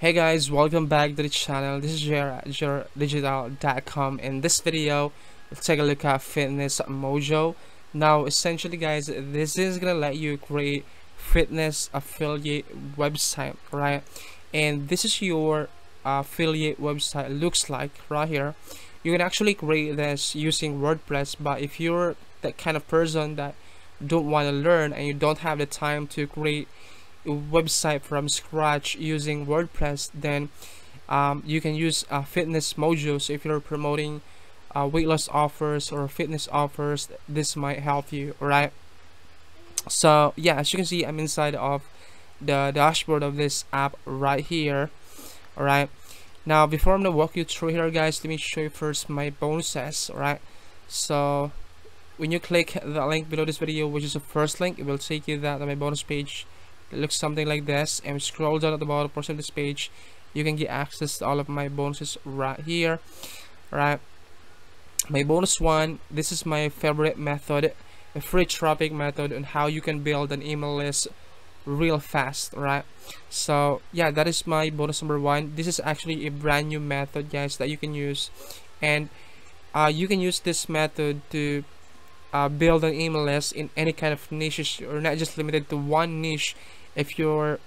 Hey guys, welcome back to the channel. This is jerdigital.com. In this video, we'll take a look at Fitness Mojo. Now, essentially guys, this is gonna let you create fitness affiliate website, right? And this is your affiliate website looks like right here. You can actually create this using WordPress, but if you're that kind of person that don't want to learn and you don't have the time to create a website from scratch using WordPress, then you can use Fitness Mojo. So if you're promoting weight loss offers or fitness offers, this might help you. Alright, so yeah, as you can see, I'm inside of the dashboard of this app right here. Alright, now before I'm gonna walk you through here guys, let me show you first my bonuses. Alright, so when you click the link below this video, which is the first link, it will take you that to my bonus page. It looks something like this, and scroll down at the bottom portion of this page, you can get access to all of my bonuses right here. Right, my bonus one, this is my favorite method, a free traffic method on how you can build an email list real fast. Right, so yeah, that is my bonus number one. This is actually a brand new method guys that you can use, and you can use this method to build an email list in any kind of niches, or not just limited to one niche. If you're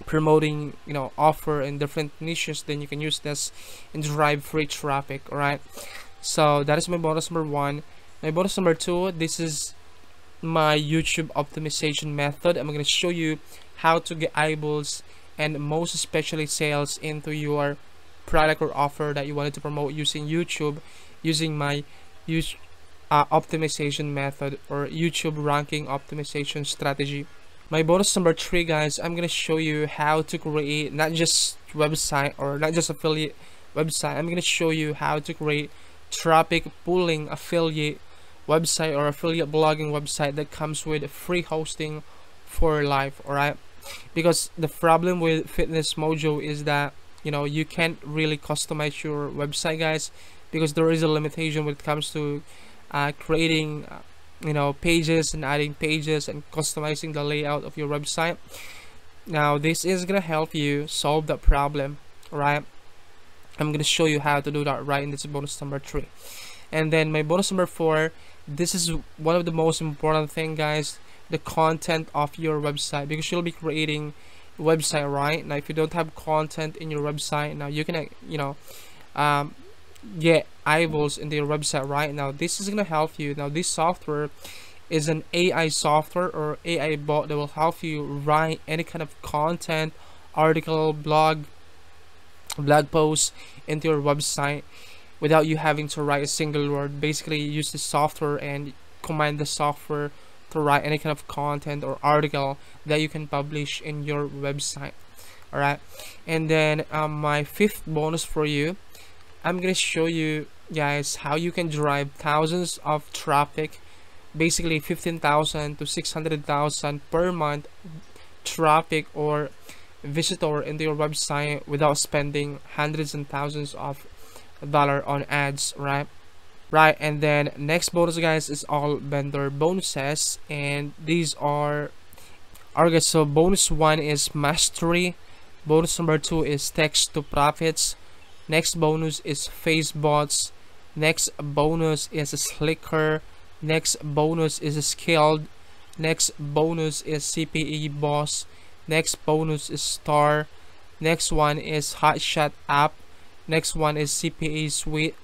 promoting, offer in different niches, then you can use this and drive free traffic. All right, so that is my bonus number one. My bonus number two, this is my YouTube optimization method. I'm going to show you how to get eyeballs and most especially sales into your product or offer that you wanted to promote using YouTube, using my optimization method or YouTube ranking optimization strategy. My bonus number three guys, I'm gonna show you how to create not just website or not just affiliate website. I'm gonna show you how to create traffic pooling affiliate website or affiliate blogging website that comes with free hosting for life. All right, because the problem with Fitness Mojo is that you can't really customize your website guys, because there is a limitation when it comes to creating pages and adding pages and customizing the layout of your website. Now this is gonna help you solve that problem. Right, I'm gonna show you how to do that right in this bonus number three. And then my bonus number four, this is one of the most important thing guys, the content of your website, because you'll be creating a website. Right now, if you don't have content in your website, now you can get eyeballs into your website. Right now, this is gonna help you. Now this software is an AI software or AI bot that will help you write any kind of content, article, blog post into your website without you having to write a single word. Basically, you use the software and command the software to write any kind of content or article that you can publish in your website. All right, and then my fifth bonus for you, I'm gonna show you guys how you can drive thousands of traffic, basically 15,000 to 600,000 per month traffic or visitor into your website without spending hundreds and thousands of dollars on ads. Right, and then next bonus guys is all vendor bonuses, and these are okay. So bonus one is mastery, bonus number two is text to profits, next bonus is face bots, next bonus is slicker, next bonus is skilled, next bonus is CPE boss, next bonus is star, next one is hotshot app, next one is CPE suite,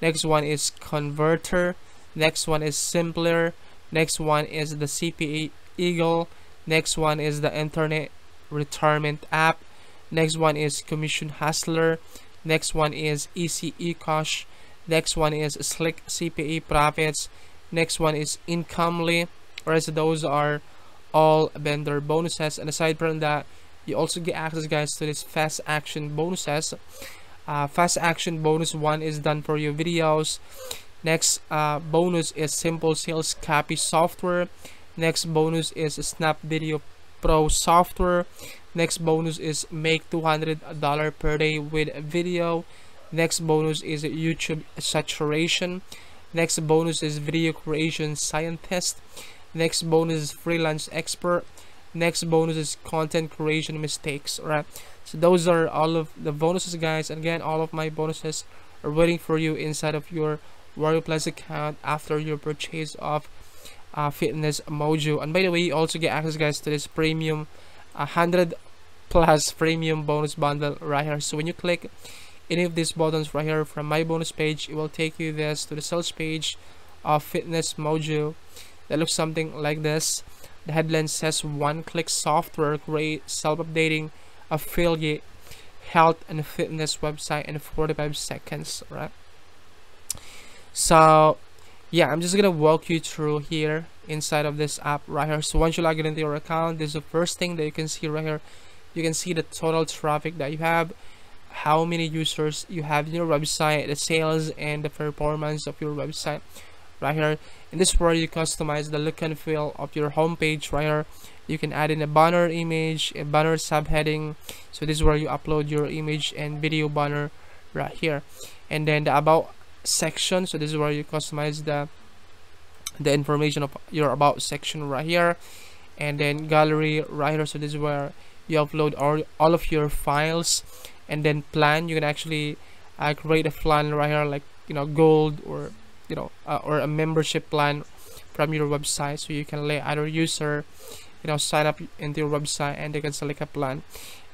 next one is converter, next one is simpler, next one is the CPE eagle, next one is the internet retirement app, next one is commission hustler, next one is easy ecosh, next one is slick CPE profits, next one is incomely. Whereas those are all vendor bonuses, and aside from that, you also get access guys to this fast action bonuses. Fast action bonus one is done for your videos. Next bonus is simple sales copy software. Next bonus is Snap Video Pro software. Next bonus is make $200 per day with video. Next bonus is YouTube saturation. Next bonus is video creation scientist. Next bonus is freelance expert. Next bonus is content creation mistakes. Alright, so those are all of the bonuses, guys. And again, all of my bonuses are waiting for you inside of your Warrior Plus account after your purchase of Fitness Mojo. And by the way, you also get access, guys, to this premium 100 plus premium bonus bundle right here. So when you click any of these buttons right here from my bonus page, it will take you this to the sales page of Fitness Mojo. That looks something like this. The headline says one-click software, great self-updating affiliate health and fitness website in 45 seconds. Right, so yeah, I'm just gonna walk you through here inside of this app right here. So once you log into your account, this is the first thing that you can see right here. You can see the total traffic that you have, how many users you have in your website, the sales and the performance of your website right here. And this is where you customize the look and feel of your homepage right here. You can add in a banner image, a banner subheading. So this is where you upload your image and video banner right here. And then the about section, so this is where you customize the information of your about section right here. And then gallery right here, so this is where you upload all of your files. And then plan, you can actually create a plan right here, like, you know, gold or, you know, or a membership plan from your website. So you can let other user, you know, sign up into your website and they can select a plan.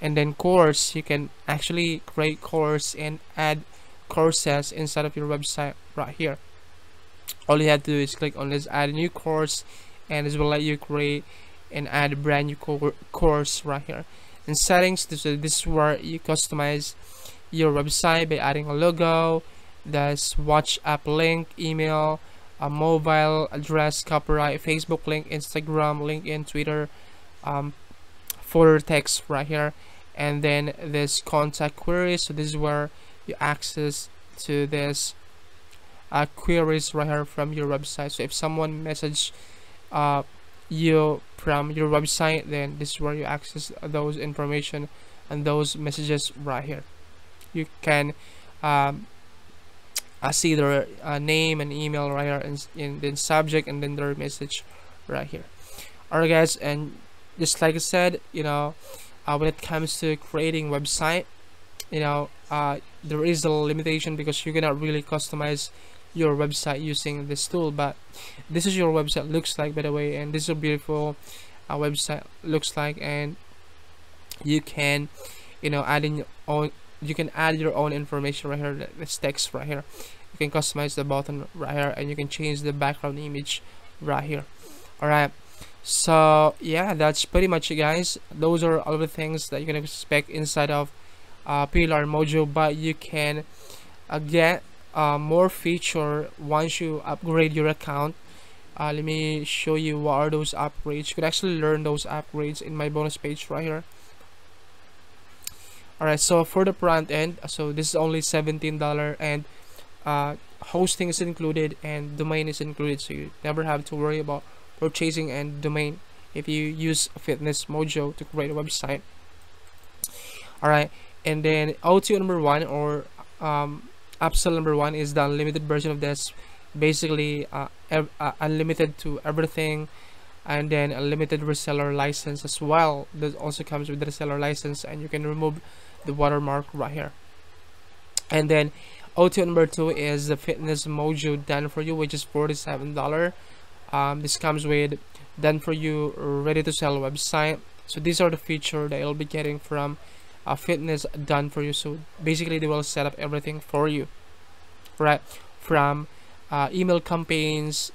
And then course, you can actually create course and add courses inside of your website right here. All you have to do is click on this add a new course, and this will let you create and add a brand new course right here. In settings, this is where you customize your website by adding a logo, this WhatsApp link, email, a mobile address, copyright, Facebook link, Instagram, LinkedIn, Twitter, footer text right here, and then this contact queries. So this is where you access to this queries right here from your website. So if someone message you from your website, then this is where you access those information and those messages right here. You can see their name and email right here in the subject, and then their message right here. Alright, guys, and just like I said, you know, when it comes to creating website, you know, there is a limitation because you cannot really customize your website using this tool. But this is your website looks like, by the way, and this is a beautiful website looks like. And you can, you know, add in your own, you can add your own information right here, this text right here. You can customize the button right here, and you can change the background image right here. Alright, so yeah, that's pretty much it, guys. Those are all the things that you can expect inside of Pillar Mojo, but you can get more feature once you upgrade your account. Let me show you what are those upgrades. You can actually learn those upgrades in my bonus page right here. Alright, so for the front end, so this is only $17, and hosting is included and domain is included, so you never have to worry about purchasing and domain if you use Fitness Mojo to create a website. Alright, and then O2 number 1, or upsell number 1, is the unlimited version of this. Basically unlimited to everything, and then a limited reseller license as well. That also comes with the reseller license, and you can remove the watermark right here. And then O2 number 2 is the Fitness Mojo done for you, which is $47. This comes with done for you, ready to sell website. So these are the features that you'll be getting from Fitness done for you. So basically they will set up everything for you, right? From email campaigns,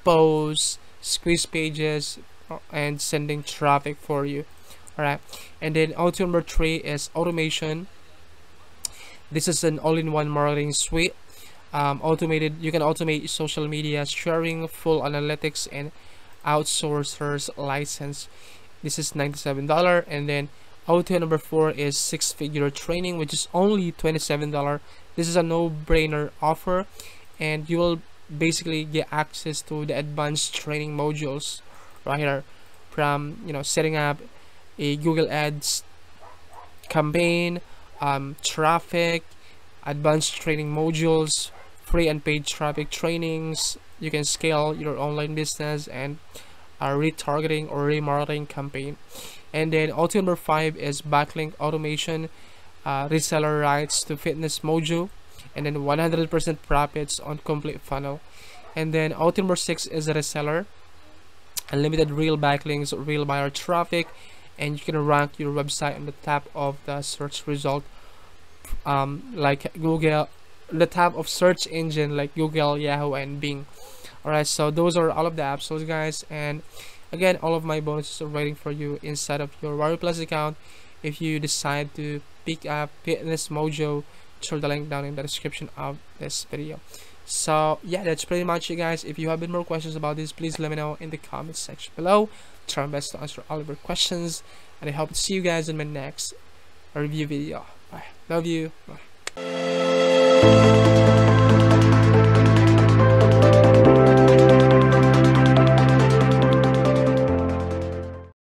posts, squeeze pages, and sending traffic for you. Alright, and then O2 number 3 is automation. This is an all-in-one marketing suite. Automated, you can automate social media sharing, full analytics, and outsourcers license. This is $97. And then O2 number 4 is six-figure training, which is only $27. This is a no-brainer offer, and you will basically get access to the advanced training modules right here, from, you know, setting up a Google Ads campaign, traffic, advanced training modules, free and paid traffic trainings. You can scale your online business and retargeting or remarketing campaign. And then auto number 5 is backlink automation, reseller rights to Fitness Mojo, and then 100% profits on complete funnel. And then auto number 6 is a reseller, unlimited real backlinks, real buyer traffic, and you can rank your website on the top of the search result, like Google, the top of search engine like Google, Yahoo, and Bing. Alright, so those are all of the apps, guys. And again, all of my bonuses are waiting for you inside of your Warrior Plus account if you decide to pick up Fitness Mojo through the link down in the description of this video. So yeah, that's pretty much it, guys. If you have more questions about this, please let me know in the comment section below. Try my best to answer all of your questions, and I hope to see you guys in my next review video. Bye. Love you. Bye.